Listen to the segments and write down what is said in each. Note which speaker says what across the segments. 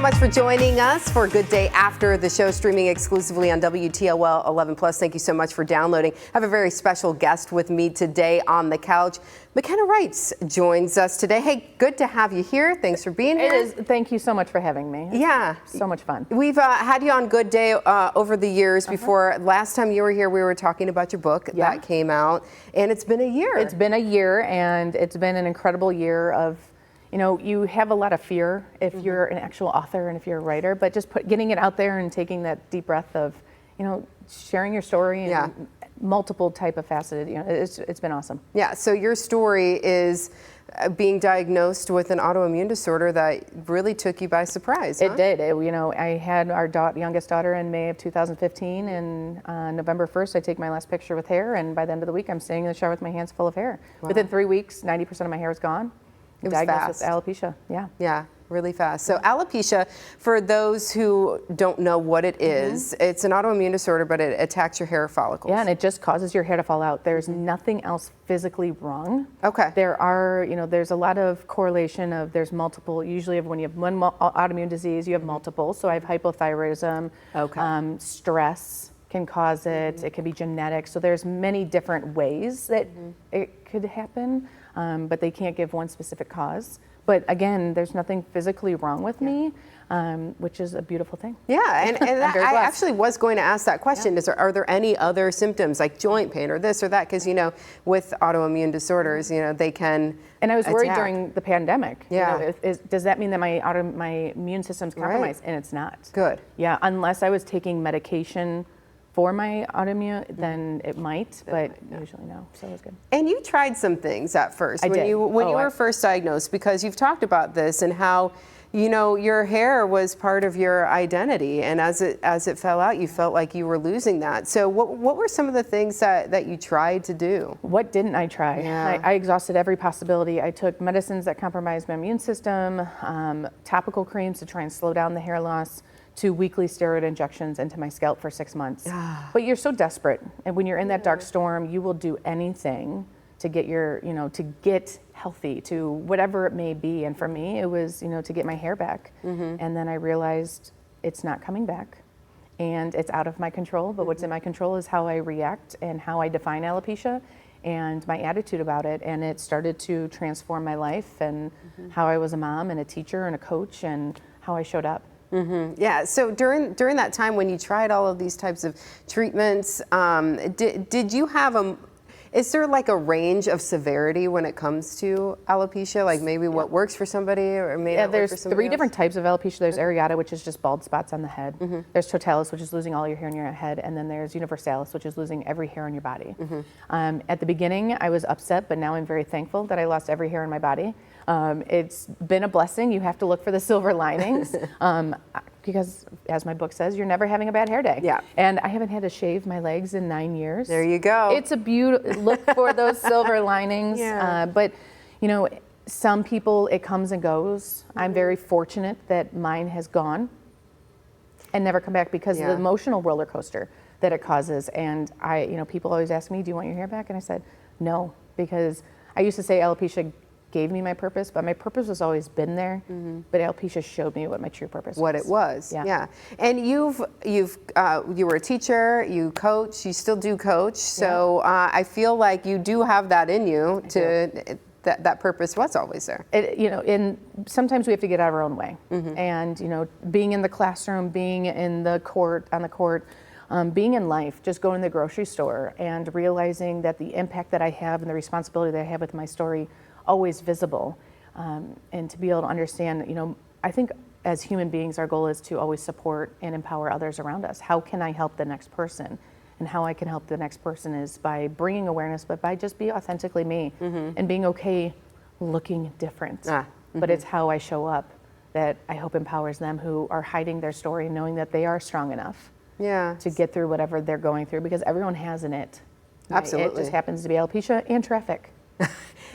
Speaker 1: much for joining us for Good Day After the show, streaming exclusively on WTOL 11 Plus. Thank you so much for downloading. I have a very special guest with me today on the couch. McKenna Reitz joins us today. Hey, good to have you here. Thanks for being here.
Speaker 2: It is. Thank you so much for having me.
Speaker 1: Yeah.
Speaker 2: So much fun.
Speaker 1: We've had you on Good Day over the years. Before, last time you were here, we were talking about your book that came out, and it's been a year.
Speaker 2: It's been a year, and it's been an incredible year of, you know, you have a lot of fear if you're an actual author and if you're a writer, but just getting it out there and taking that deep breath of, you know, sharing your story and multiple type of faceted, you know, it's been awesome. Yeah,
Speaker 1: so your story is being diagnosed with an autoimmune disorder that really took you by surprise.
Speaker 2: It did. You know, I had our youngest daughter in May of 2015, and November 1st, I take my last picture with hair, and by the end of the week, I'm standing in the shower with my hands full of hair. Wow. Within 3 weeks, 90% of my hair is gone.
Speaker 1: It was
Speaker 2: diagnosed
Speaker 1: fast.
Speaker 2: with alopecia.
Speaker 1: Yeah, really fast. So alopecia, for those who don't know what it is, it's an autoimmune disorder, but it attacks your hair follicles.
Speaker 2: Yeah, and it just causes your hair to fall out. There's nothing else physically wrong.
Speaker 1: Okay.
Speaker 2: There are, you know, there's a lot of correlation of there's multiple, usually when you have one autoimmune disease, you have multiple. So I have hypothyroidism, stress can cause it, it can be genetic. So there's many different ways that it could happen. But they can't give one specific cause. But again, there's nothing physically wrong with me, which is a beautiful thing.
Speaker 1: Yeah, and I actually was going to ask that question. Are there any other symptoms like joint pain or this or that? Because, you know, with autoimmune disorders, you know, they can
Speaker 2: And I was worried during the pandemic.
Speaker 1: Yeah.
Speaker 2: You know, does that mean that my immune system's compromised? And it's not.
Speaker 1: Good.
Speaker 2: Yeah, unless I was taking medication for my autoimmune, then it might, but usually no, so it was good.
Speaker 1: And you tried some things at first
Speaker 2: when
Speaker 1: you were first diagnosed, because you've talked about this and how, you know, your hair was part of your identity, and as it fell out, you felt like you were losing that. So what were some of the things that you tried to do?
Speaker 2: What didn't I try?
Speaker 1: Yeah.
Speaker 2: I exhausted every possibility. I took medicines that compromised my immune system, topical creams to try and slow down the hair loss, to weekly steroid injections into my scalp for 6 months. But you're so desperate, and when you're in that dark storm, you will do anything to get to get healthy, to whatever it may be. And for me, it was, you know, to get my hair back. And then I realized it's not coming back, and it's out of my control. But what's in my control is how I react and how I define alopecia and my attitude about it. And it started to transform my life and how I was a mom and a teacher and a coach and how I showed up.
Speaker 1: Yeah, so during that time when you tried all of these types of treatments, did you have is there like a range of severity when it comes to alopecia? Like maybe what works for somebody or maybe not work for somebody
Speaker 2: there's 3
Speaker 1: else?
Speaker 2: different types of alopecia. There's areata, which is just bald spots on the head. There's totalis, which is losing all your hair on your head. And then there's universalis, which is losing every hair on your body. At the beginning, I was upset, but now I'm very thankful that I lost every hair on my body. It's been a blessing. You have to look for the silver linings. Because as my book says, you're never having a bad hair day.
Speaker 1: Yeah.
Speaker 2: And I haven't had to shave my legs in 9 years.
Speaker 1: There you go.
Speaker 2: It's a beautiful, look for those silver linings. But, you know, some people, it comes and goes. I'm very fortunate that mine has gone and never come back because of the emotional roller coaster that it causes. And people always ask me, do you want your hair back? And I said, no, because I used to say alopecia gave me my purpose, but my purpose has always been there. But alopecia showed me what my true purpose was.
Speaker 1: What it was, yeah. And you were a teacher, you coach, you still do coach. So I feel like you do have that in you that purpose was always there.
Speaker 2: And sometimes we have to get out of our own way. And being in the classroom, being in the court, being in life, just going to the grocery store and realizing that the impact that I have and the responsibility that I have with my story always visible, and to be able to understand, I think as human beings, our goal is to always support and empower others around us. How can I help the next person? And how I can help the next person is by bringing awareness, but by just be authentically me and being okay looking different. But it's how I show up that I hope empowers them who are hiding their story, knowing that they are strong enough to get through whatever they're going through, because everyone has an it.
Speaker 1: Absolutely.
Speaker 2: It just happens to be alopecia and traffic.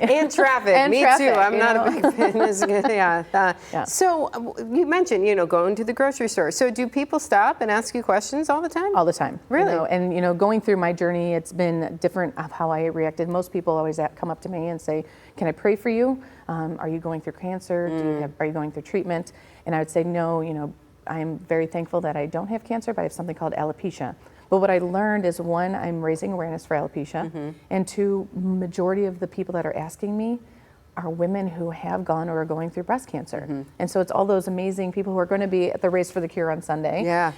Speaker 1: And traffic.
Speaker 2: And
Speaker 1: Me
Speaker 2: traffic,
Speaker 1: too. I'm
Speaker 2: you
Speaker 1: not
Speaker 2: know?
Speaker 1: a big fan. Yeah.
Speaker 2: Yeah.
Speaker 1: So you mentioned, going to the grocery store. So do people stop and ask you questions all the time?
Speaker 2: All the time.
Speaker 1: Really?
Speaker 2: And going through my journey, it's been different of how I reacted. Most people always come up to me and say, "Can I pray for you? Are you going through cancer? Are you going through treatment?" And I would say, "No, I'm very thankful that I don't have cancer, but I have something called alopecia." But what I learned is, one, I'm raising awareness for alopecia, and two, majority of the people that are asking me are women who have gone or are going through breast cancer. And so it's all those amazing people who are going to be at the Race for the Cure on Sunday,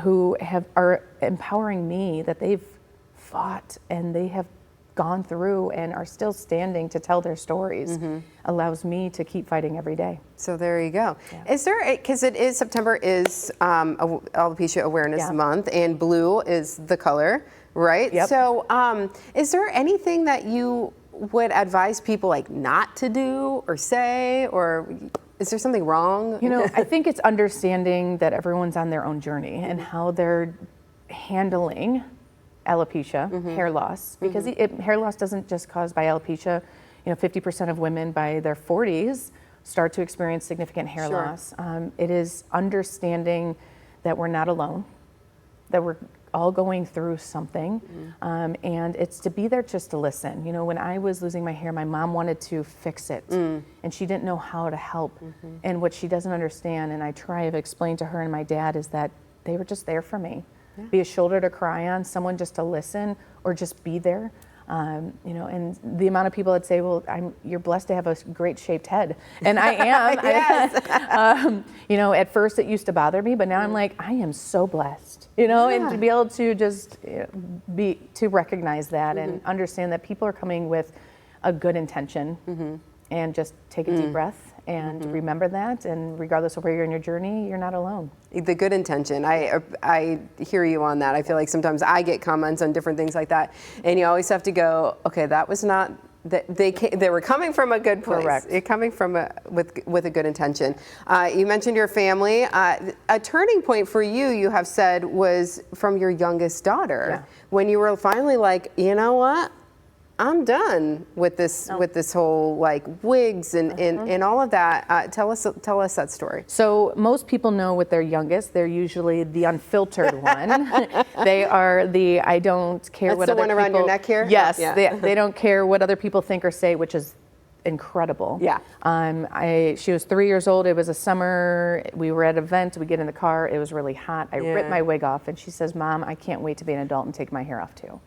Speaker 2: who are empowering me that they've fought and they have gone through and are still standing to tell their stories, allows me to keep fighting every day.
Speaker 1: So there you go. Yeah. Is there, because September is Alopecia Awareness Month, and blue is the color, right?
Speaker 2: Yep.
Speaker 1: So is there anything that you would advise people not to do or say, or is there something wrong?
Speaker 2: I think it's understanding that everyone's on their own journey and how they're handling alopecia, hair loss, because hair loss doesn't just cause by alopecia. 50% of women by their 40s start to experience significant hair loss. It is understanding that we're not alone, that we're all going through something, and it's to be there just to listen. When I was losing my hair, my mom wanted to fix it, and she didn't know how to help. And what she doesn't understand, and I try to explain to her and my dad, is that they were just there for me. Be a shoulder to cry on, someone just to listen, or just be there. And the amount of people that say, "Well, you're blessed to have a great shaped head," and I am.
Speaker 1: Yes.
Speaker 2: At first it used to bother me, but now I'm like, I am so blessed. And to be able to just to recognize that and understand that people are coming with a good intention, and just take a deep breath and remember that, and regardless of where you're in your journey, you're not alone.
Speaker 1: The good intention. I hear you on that. I feel like sometimes I get comments on different things like that, and you always have to go, okay, that was not, they were coming from a good place.
Speaker 2: Correct.
Speaker 1: It coming from with a good intention. You mentioned your family. A turning point for you have said, was from your youngest daughter, when you were finally like, you know what? I'm done with this whole wigs and all of that. Tell us that story.
Speaker 2: So most people know with their youngest, they're usually the unfiltered one. They are the I don't care
Speaker 1: That's
Speaker 2: what
Speaker 1: the
Speaker 2: other
Speaker 1: one
Speaker 2: people.
Speaker 1: around your neck here?
Speaker 2: Yes,
Speaker 1: Yeah.
Speaker 2: they don't care what other people think or say, which is incredible.
Speaker 1: Yeah.
Speaker 2: She was 3 years old. It was a summer. We were at an event. We get in the car. It was really hot. I ripped my wig off, and she says, "Mom, I can't wait to be an adult and take my hair off too."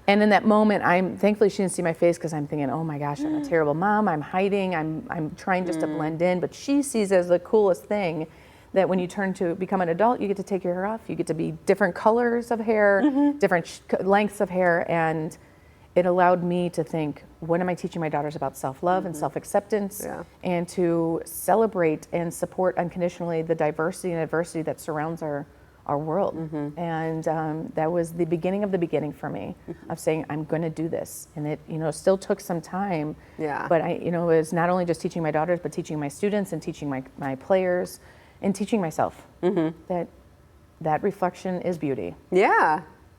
Speaker 2: And in that moment, thankfully she didn't see my face, because I'm thinking, oh my gosh, I'm a terrible mom. I'm hiding. I'm trying just to blend in. But she sees as the coolest thing that when you turn to become an adult, you get to take your hair off. You get to be different colors of hair, different lengths of hair, and it allowed me to think, what am I teaching my daughters about self-love and self-acceptance, and to celebrate and support unconditionally the diversity and adversity that surrounds our world. And that was the beginning of the beginning for me, of saying, I'm going to do this. And it, still took some time. But it was not only just teaching my daughters, but teaching my students and teaching my players and teaching myself that reflection is beauty.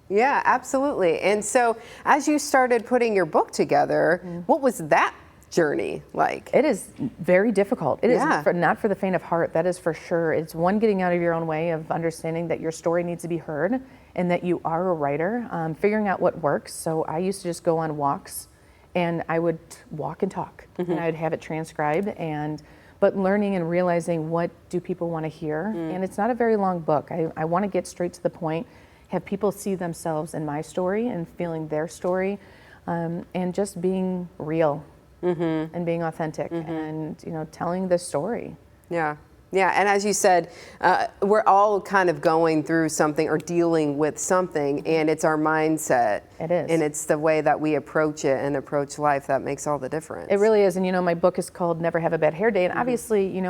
Speaker 1: Yeah, absolutely. And so as you started putting your book together, what was that journey like?
Speaker 2: It is very difficult. It is not for the faint of heart, that is for sure. It's one, getting out of your own way, of understanding that your story needs to be heard and that you are a writer, figuring out what works. So I used to just go on walks, and I would walk and talk, and I would have it transcribed, but learning and realizing, what do people want to hear? And it's not a very long book. I want to get straight to the point, have people see themselves in my story and feeling their story, and just being real. And being authentic, and telling the story. Yeah, and as you said, we're all kind of going through something or dealing with something, and it's our mindset. It is, and it's the way that we approach it and approach life that makes all the difference. It really is. And my book is called Never Have a Bad Hair Day, and obviously,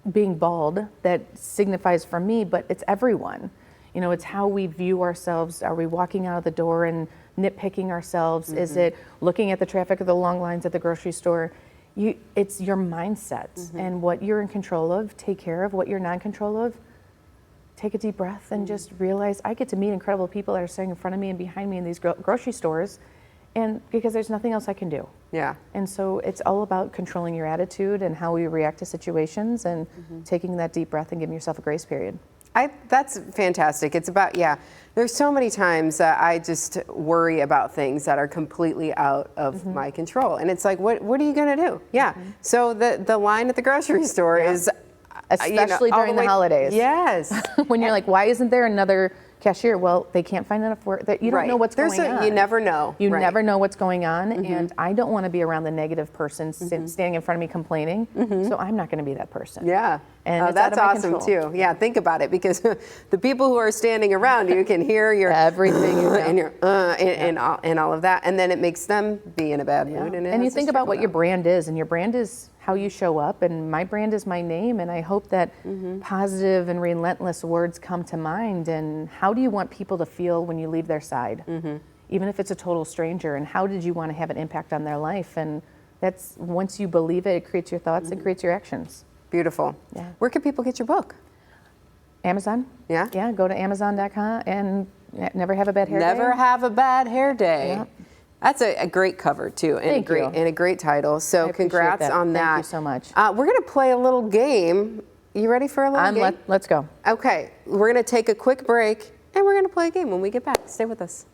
Speaker 2: being bald, that signifies for me, but it's everyone. It's how we view ourselves. Are we walking out of the door and nitpicking ourselves? Is it looking at the traffic of the long lines at the grocery store? It's your mindset, and what you're in control of, take care of. What you're not in control of, take a deep breath and just realize, I get to meet incredible people that are sitting in front of me and behind me in these grocery stores, And because there's nothing else I can do.
Speaker 1: Yeah.
Speaker 2: And so it's all about controlling your attitude and how we react to situations and taking that deep breath and giving yourself a grace period.
Speaker 1: That's fantastic. It's about, there's so many times that I just worry about things that are completely out of my control. And it's like, what are you going to do? Yeah. So the line at the grocery store is,
Speaker 2: especially during the holidays.
Speaker 1: Yes.
Speaker 2: When you're like, why isn't there another cashier? Well, they can't find enough work. You don't know what's going on.
Speaker 1: You never know.
Speaker 2: You never know what's going on. And I don't want to be around the negative person standing in front of me complaining. So I'm not going to be that person.
Speaker 1: Yeah.
Speaker 2: And
Speaker 1: that's awesome too. Yeah, think about it, because the people who are standing around you can hear your
Speaker 2: everything you
Speaker 1: and your and all of that, and then it makes them be in a bad mood. And
Speaker 2: you think about what your brand is, and your brand is how you show up, and my brand is my name, and I hope that positive and relentless words come to mind. And how do you want people to feel when you leave their side, even if it's a total stranger, and how did you want to have an impact on their life? And that's, once you believe it, it creates your thoughts, it creates your actions.
Speaker 1: Beautiful.
Speaker 2: Yeah.
Speaker 1: Where can people get your book?
Speaker 2: Amazon.
Speaker 1: Yeah.
Speaker 2: Yeah, go to Amazon.com and Never Have a Bad Hair Day.
Speaker 1: Never Have a Bad Hair Day.
Speaker 2: Yeah.
Speaker 1: That's a great cover too, and a great title. So congrats on that.
Speaker 2: Thank you so much.
Speaker 1: We're gonna play a little game. You ready for a little game?
Speaker 2: Let's go.
Speaker 1: Okay, we're gonna take a quick break, and we're gonna play a game when we get back. Stay with us.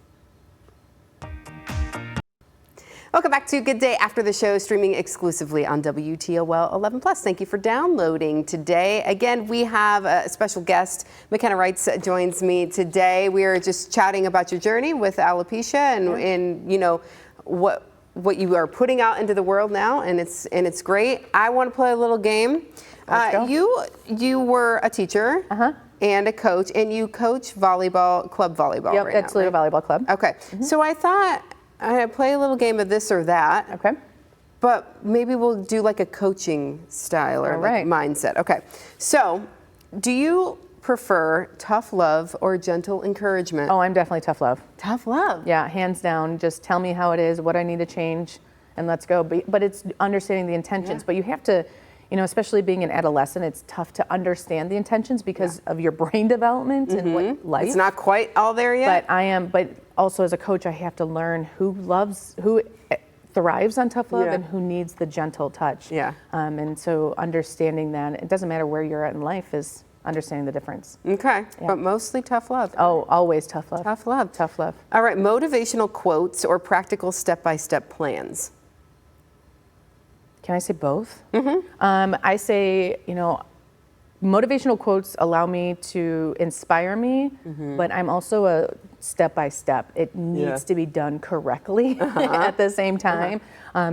Speaker 1: Welcome back to Good Day After the Show, streaming exclusively on WTOL 11+. Thank you for downloading today. Again, we have a special guest. McKenna Reitz joins me today. We are just chatting about your journey with alopecia and you know what you are putting out into the world now, and it's great. I want to play a little game. You were a teacher. And a coach, and you coach volleyball, club volleyball right now.
Speaker 2: Yep, at Toledo Volleyball Club.
Speaker 1: Okay, so I thought I'd play a little game of this or that.
Speaker 2: Okay.
Speaker 1: But maybe we'll do like a coaching style or like mindset. Okay, so do you prefer tough love or gentle encouragement?
Speaker 2: Oh, I'm definitely tough love.
Speaker 1: Tough love?
Speaker 2: Yeah, hands down. Just tell me how it is, what I need to change, and let's go. But it's understanding the intentions. But you have to, you know, especially being an adolescent, it's tough to understand the intentions because of your brain development and what life.
Speaker 1: It's not quite all there yet.
Speaker 2: But also as a coach, I have to learn who thrives on tough love and who needs the gentle touch.
Speaker 1: Yeah.
Speaker 2: And so understanding that, it doesn't matter where you're at in life, is understanding the difference.
Speaker 1: Okay, but mostly tough love.
Speaker 2: Oh, always tough love.
Speaker 1: Tough love.
Speaker 2: Tough love.
Speaker 1: All right, motivational quotes or practical step-by-step plans?
Speaker 2: Can I say both? I say, you know, motivational quotes allow me to inspire me, but I'm also a step-by-step. It needs to be done correctly at the same time.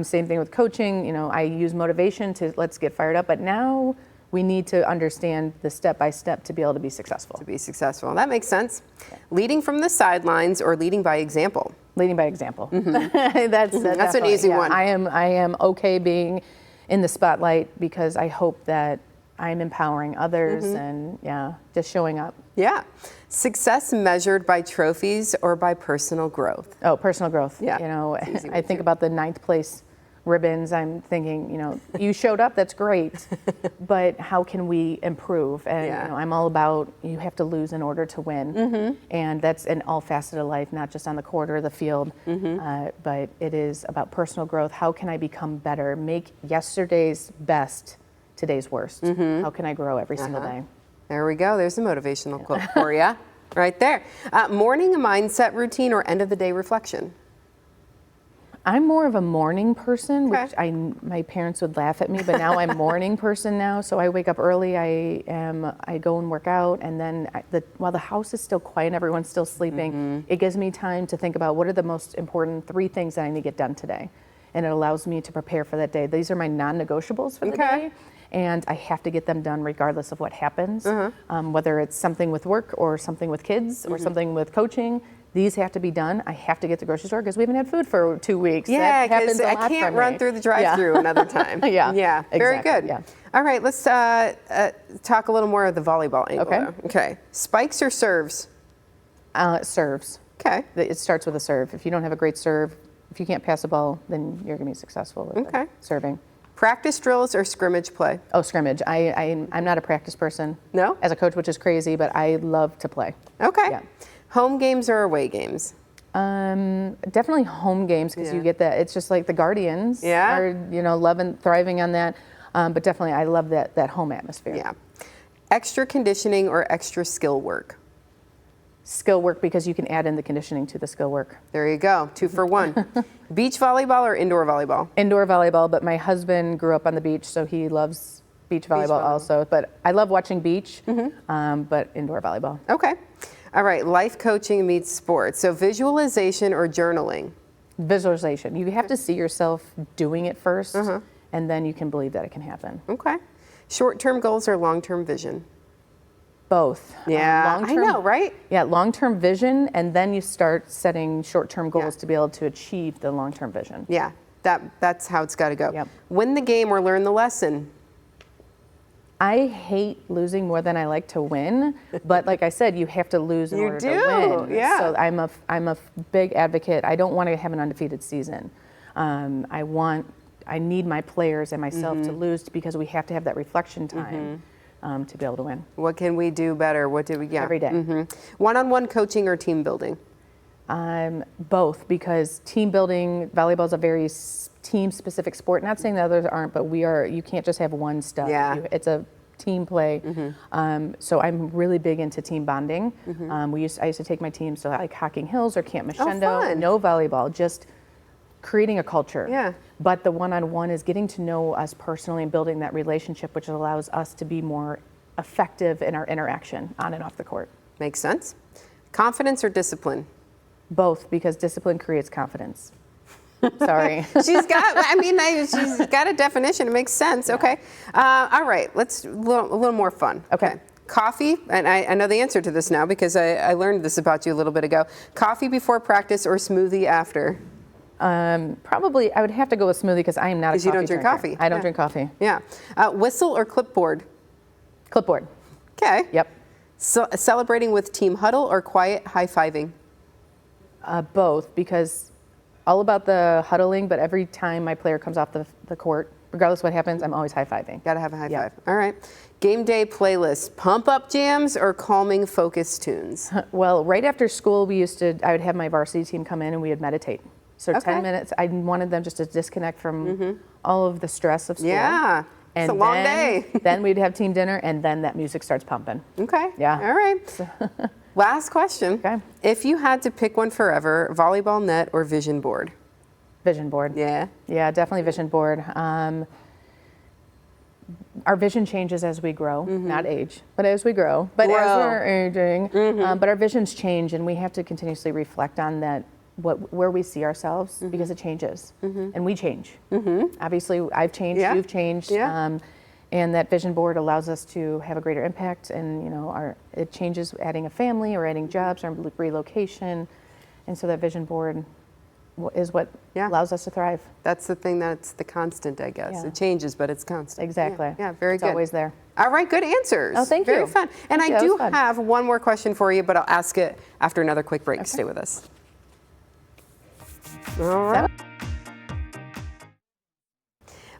Speaker 2: Same thing with coaching. You know, I use motivation to let's get fired up, but now we need to understand the step-by-step to be able to be successful.
Speaker 1: That makes sense. Leading from the sidelines or leading by example?
Speaker 2: Leading by example. That's
Speaker 1: an easy one.
Speaker 2: I am okay being in the spotlight because I hope that I'm empowering others and just showing up. Yeah.
Speaker 1: Success measured by trophies or by personal growth?
Speaker 2: Oh, personal growth.
Speaker 1: Yeah.
Speaker 2: You know, I think about the 9th place ribbons. I'm thinking, you know, you showed up, that's great, but how can we improve? And you know, I'm all about, you have to lose in order to win. And that's in all facets of life, not just on the court or the field, but it is about personal growth. How can I become better? Make yesterday's best today's worst. How can I grow every single day?
Speaker 1: There we go. There's a motivational quote for you right there. Morning mindset routine or end of the day reflection?
Speaker 2: I'm more of a morning person, which my parents would laugh at me, but now I'm a morning person now. So I wake up early, I go and work out, and then while the house is still quiet and everyone's still sleeping, it gives me time to think about what are the most important 3 things that I need to get done today. And it allows me to prepare for that day. These are my non-negotiables for the day. And I have to get them done regardless of what happens, whether it's something with work or something with kids or something with coaching. These have to be done. I have to get to the grocery store because we haven't had food for 2 weeks.
Speaker 1: Yeah, because I can't run through the drive-through another time. Yeah, very good. Yeah. All right, let's talk a little more of the volleyball angle. Okay. Spikes or serves?
Speaker 2: Serves.
Speaker 1: Okay.
Speaker 2: It starts with a serve. If you don't have a great serve, if you can't pass a ball, then you're going to be successful with serving. Practice
Speaker 1: drills or scrimmage play?
Speaker 2: Oh, scrimmage. I'm not a practice person.
Speaker 1: No?
Speaker 2: As a coach, which is crazy, but I love to play.
Speaker 1: Okay. Yeah. Home games or away games?
Speaker 2: Definitely home games, because you get that. It's just like the Guardians are, loving, thriving on that. But definitely, I love that home atmosphere.
Speaker 1: Yeah. Extra conditioning or extra skill work?
Speaker 2: Skill work, because you can add in the conditioning to the skill work.
Speaker 1: There you go. 2 for 1. Beach volleyball or indoor volleyball?
Speaker 2: Indoor volleyball, but my husband grew up on the beach, so he loves beach volleyball also. But I love watching beach, but indoor volleyball.
Speaker 1: Okay. All right. Life coaching meets sports. So visualization or journaling?
Speaker 2: Visualization. You have to see yourself doing it first, and then you can believe that it can happen.
Speaker 1: Okay. Short-term goals or long-term vision?
Speaker 2: Both.
Speaker 1: Yeah, I know, right?
Speaker 2: Yeah, long-term vision, and then you start setting short-term goals to be able to achieve the long-term vision.
Speaker 1: Yeah, that's how it's got to go.
Speaker 2: Yep.
Speaker 1: Win the game or learn the lesson?
Speaker 2: I hate losing more than I like to win, but like I said, you have to lose in order to win.
Speaker 1: Yeah.
Speaker 2: So I'm a big advocate. I don't want to have an undefeated season. I need my players and myself to lose, because we have to have that reflection time. To be able to win.
Speaker 1: What can we do better? What did we get?
Speaker 2: Every day.
Speaker 1: One-on-one coaching or team building?
Speaker 2: Both, because team building, volleyball is a very team-specific sport. Not saying the others aren't, but you can't just have one stuff.
Speaker 1: Yeah.
Speaker 2: It's a team play. So I'm really big into team bonding. I used to take my teams to like Hocking Hills or Camp Machendo.
Speaker 1: Fun.
Speaker 2: No volleyball, just creating a culture.
Speaker 1: Yeah.
Speaker 2: But the one-on-one is getting to know us personally and building that relationship, which allows us to be more effective in our interaction on and off the court.
Speaker 1: Makes sense. Confidence or discipline?
Speaker 2: Both, because discipline creates confidence. Sorry.
Speaker 1: She's got a definition. It makes sense. Okay. All right. Let's a little more fun.
Speaker 2: Okay.
Speaker 1: Coffee, and I know the answer to this now because I learned this about you a little bit ago. Coffee before practice or smoothie after?
Speaker 2: Probably, I would have to go with smoothie, because I am not a coffee
Speaker 1: you don't drink
Speaker 2: drinker.
Speaker 1: coffee.
Speaker 2: I don't drink coffee.
Speaker 1: Yeah. Whistle or clipboard?
Speaker 2: Clipboard.
Speaker 1: Okay.
Speaker 2: Yep.
Speaker 1: So, celebrating with team huddle or quiet high-fiving?
Speaker 2: Both, because all about the huddling, but every time my player comes off the court, regardless of what happens, I'm always high-fiving.
Speaker 1: Got to have a high five. All right. Game day playlist, pump-up jams or calming focus tunes?
Speaker 2: Well, right after school, I would have my varsity team come in and we would meditate. So 10 minutes, I wanted them just to disconnect from all of the stress of school.
Speaker 1: Yeah,
Speaker 2: and
Speaker 1: it's a long day.
Speaker 2: Then we'd have team dinner, and then that music starts pumping.
Speaker 1: Okay.
Speaker 2: Yeah.
Speaker 1: All right. Last question.
Speaker 2: Okay.
Speaker 1: If you had to pick one forever, volleyball net or vision board?
Speaker 2: Vision board.
Speaker 1: Yeah.
Speaker 2: Yeah, definitely vision board. Our vision changes as we grow, not age, but as we grow. But as we're aging, but our visions change, and we have to continuously reflect on that. Where we see ourselves, because it changes, and we change. Obviously, I've changed, you've changed, and that vision board allows us to have a greater impact. And it changes adding a family or adding jobs or relocation, and so that vision board is what allows us to thrive.
Speaker 1: That's the thing. That's the constant, I guess.
Speaker 2: Yeah.
Speaker 1: It changes, but it's constant.
Speaker 2: Exactly.
Speaker 1: Yeah, very good.
Speaker 2: It's always there.
Speaker 1: All right, good answers.
Speaker 2: Oh, thank you.
Speaker 1: Very fun. And
Speaker 2: Thank you.
Speaker 1: I do
Speaker 2: That was fun.
Speaker 1: have one more question for you, but I'll ask it after another quick break. Stay with us. All right.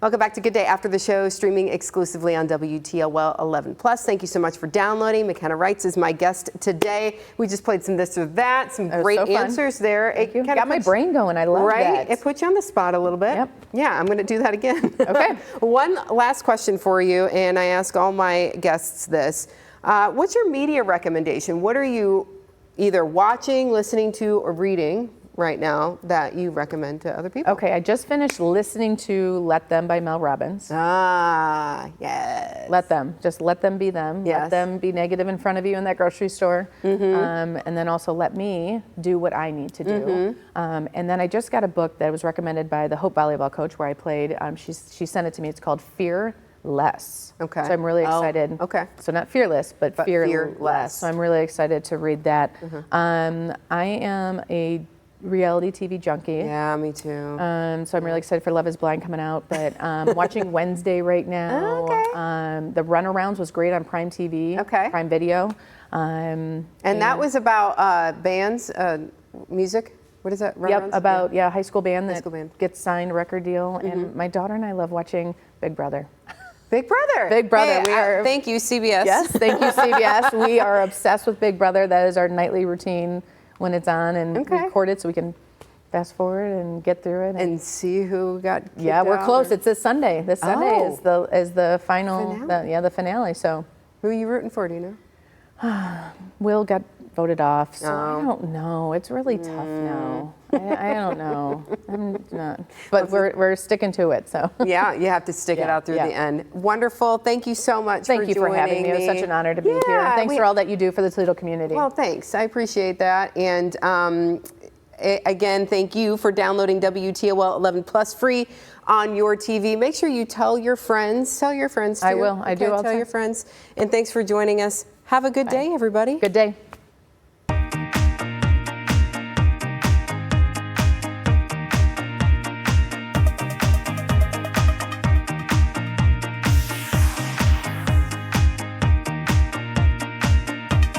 Speaker 1: Welcome back to Good Day After the Show, streaming exclusively on WTLL 11+. Thank you so much for downloading. McKenna Reitz is my guest today. We just played some this or that, some great answers there.
Speaker 2: Thank you. Got my brain going. I love that.
Speaker 1: It put you on the spot a little bit.
Speaker 2: Yep.
Speaker 1: Yeah, I'm going to do that again.
Speaker 2: Okay.
Speaker 1: One last question for you, and I ask all my guests this. What's your media recommendation? What are you either watching, listening to, or reading right now that you recommend to other people?
Speaker 2: Okay, I just finished listening to Let Them by Mel Robbins.
Speaker 1: Ah, yes.
Speaker 2: Let them. Just let them be them.
Speaker 1: Yes.
Speaker 2: Let them be negative in front of you in that grocery store. And then also let me do what I need to do. And then I just got a book that was recommended by the Hope volleyball coach where I played. She sent it to me. It's called Fearless.
Speaker 1: Okay.
Speaker 2: So I'm really excited.
Speaker 1: Okay.
Speaker 2: So not fearless, but
Speaker 1: fearless.
Speaker 2: fearless. So I'm really excited to read that. I am a reality TV junkie.
Speaker 1: Yeah, me too.
Speaker 2: So I'm really excited for Love is Blind coming out, but watching Wednesday right now.
Speaker 1: Okay.
Speaker 2: The Runarounds was great on Prime TV,
Speaker 1: Okay.
Speaker 2: Prime Video. And
Speaker 1: that was about bands, music. What is that?
Speaker 2: Yep, about high school band that
Speaker 1: school band.
Speaker 2: gets signed a record deal. And my daughter and I love watching Big Brother.
Speaker 1: Big Brother.
Speaker 2: Big Brother.
Speaker 1: Hey, thank you, CBS.
Speaker 2: Yes, thank you, CBS. We are obsessed with Big Brother. That is our nightly routine. when it's on and
Speaker 1: Okay.
Speaker 2: record it so we can fast forward and get through it.
Speaker 1: And see who got kicked
Speaker 2: yeah, we're
Speaker 1: out
Speaker 2: close.
Speaker 1: or-
Speaker 2: It's this Sunday. This Sunday
Speaker 1: Oh.
Speaker 2: is the final,
Speaker 1: Finale.
Speaker 2: the finale. So
Speaker 1: Who are you rooting for, do you know?
Speaker 2: Will got voted off, so
Speaker 1: Oh.
Speaker 2: I don't know. It's really tough now. I don't know. I'm not, but we're sticking to it. So
Speaker 1: Yeah, you have to stick it
Speaker 2: Yeah,
Speaker 1: out through
Speaker 2: yeah.
Speaker 1: the end. Wonderful. Thank you so much
Speaker 2: thank you for having me. It was such an honor to be here.
Speaker 1: Yeah,
Speaker 2: And thanks for all that you do for the Toledo community.
Speaker 1: Well, thanks. I appreciate that. And again, thank you for downloading WTOL 11 Plus free on your TV. Make sure you tell your friends. Tell your friends too.
Speaker 2: I will. I do all the
Speaker 1: Tell
Speaker 2: time.
Speaker 1: your friends. And thanks for joining us. Have a good day, everybody.
Speaker 2: Good day.